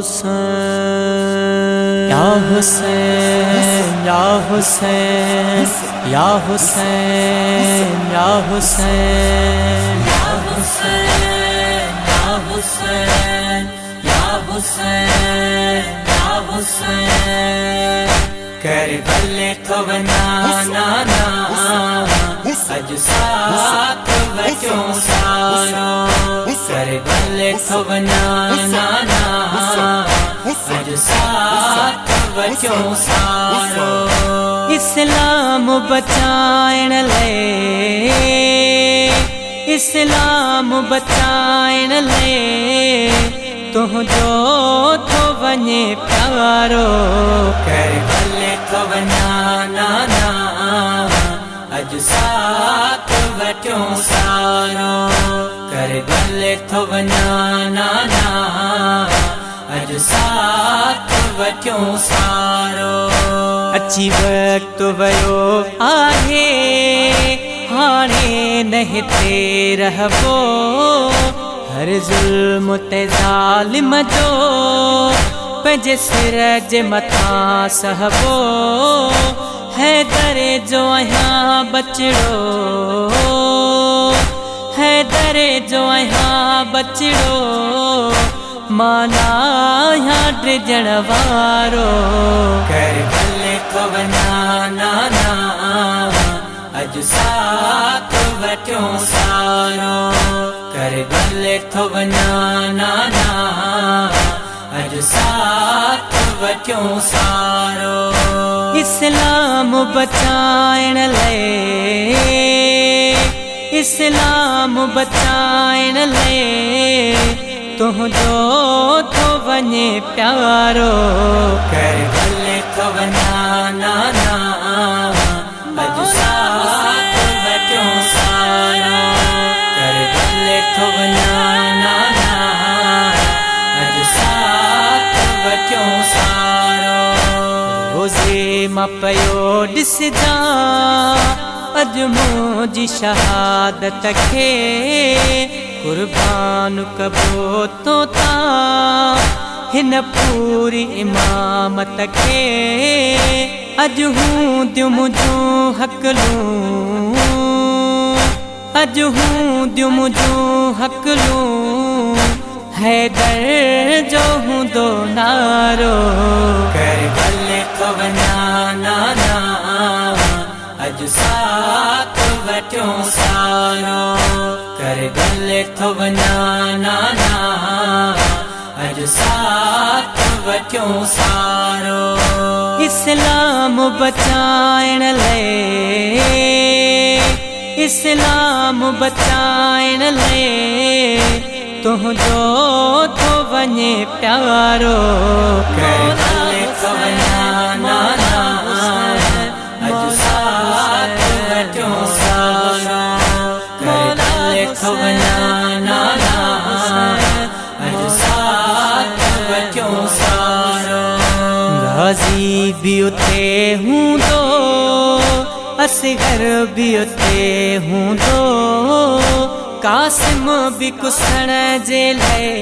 हुसैन या हुसैन या हुसैन या हुसैन या हुसैन या हुसैन या हुसैन या हुसैन या हुसैन करबले तो बनाना ना अज साथ बच्चों सारो करबले तो बनाना ना अज साथ बच्चों सारो इस्लाम बचाइण ले इस्लाम बचाइण ले तुझो तो वञे प्यारो करबले तो बनाना ना अज साथ बच्चों सारो करबले तो बनाना ना अज साथ बच्चों सारो अच्छी वक्त वयो आहे हाणे नहीं ते रहबो हर जुल्म ते ज़ालिम जो पंहिंजे सिर जे मथां सहबो हैदर जो आहियां बचड़ो हैदर जो आहियां बचड़ो माना आहियां ड्रिजण वारो करबले तो बनाना ना अज साथ बच्चों सारो करबले तो बनाना ना अज साथ बच्चों सारो इस्लाम बचाइण ले इस्लाम बचाइण ले तुझो तो वञे प्यारो करबले तो बनाना ना अज साथ बच्चों सारो करबले तो बनाना ना अज साथ बच्चों सारो रोज़े मां पयो ॾिसजां अज मुंहिंजी शहादत खे कुर्बान कबो तो ता हिन पूरी इमामत खे अज हूं दियूं मुंहिंजूं हकलूं अज हूं दियूं मुंहिंजूं हकलूं हैदर जो हूंदो नारो करबले तो बनाना ना अज साथ बच्चों सारो करबले तो बनाना ना अज साथ बच्चों सारो इस्लाम बचाइण ले इस्लाम बचाइण ले तुझो तो वञे प्यारो करबले तो बनाना ना अज साथ बच्चों सारो करबले तो बनाना ना अज साथ बच्चों सारो गाज़ी भी उते हूंदो असगर भी उते हूंदो कासिम भी कुसण जे लाइ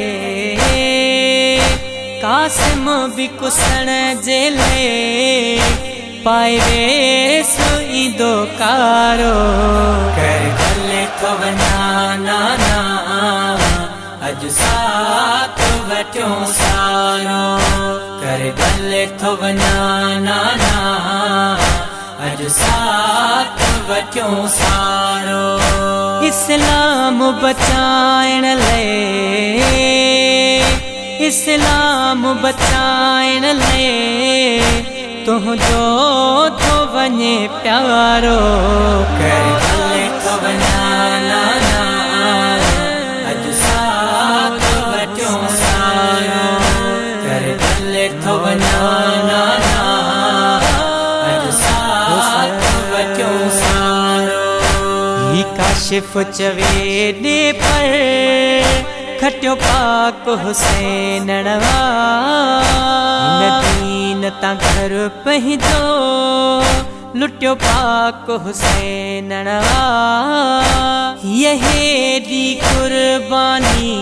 कासिम भी कुसण जे लाइ पाए वेसु ईंदो कारो करबले तो बनाना ना अज साथ बच्चों सारो करबले तो बनाना ना अज साथ बच्चों सारो इस्लाम बचाइण ले इस्लाम बचाइण ले तुझो तो वञे प्यारो करबले तो बनाना ना अज साथ बच्चों सारो करबले तो बनाना ना अज साथ बच्चों सारो ही काशिफ चवे ने पर खटियो पाक हुसैन दीन तां घर पंहिंजो लुटियो पाक हुसैन यही दी कुर्बानी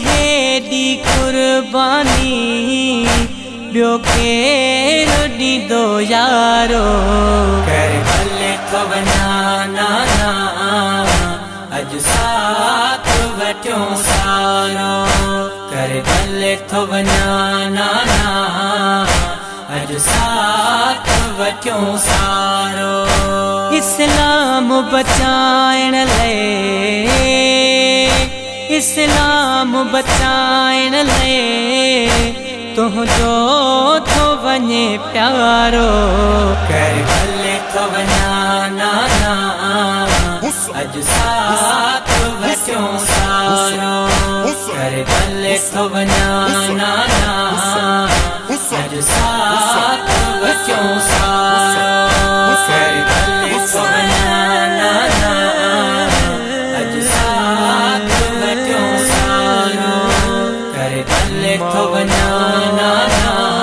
हेडी कुर्बानी ॿियो केरु ॾींदो यारो कर भले थो वञा नाना अॼु साथ वठियो सारो कर भले थो वञा नाना अॼु साथ वठियो सारो इस्लाम बचाइण लाइ इस्लाम बचाइण लाइ तुंहिंजो थो वञे प्यारो कर भले थो वञा नाना अॼु साथ वठियो सारो कर भले थो वञा नाना अॼु साथ वठियो सारो कर भले थो वञा नाना अॼु साथ वठियो सारो कर भले थो वञा नाना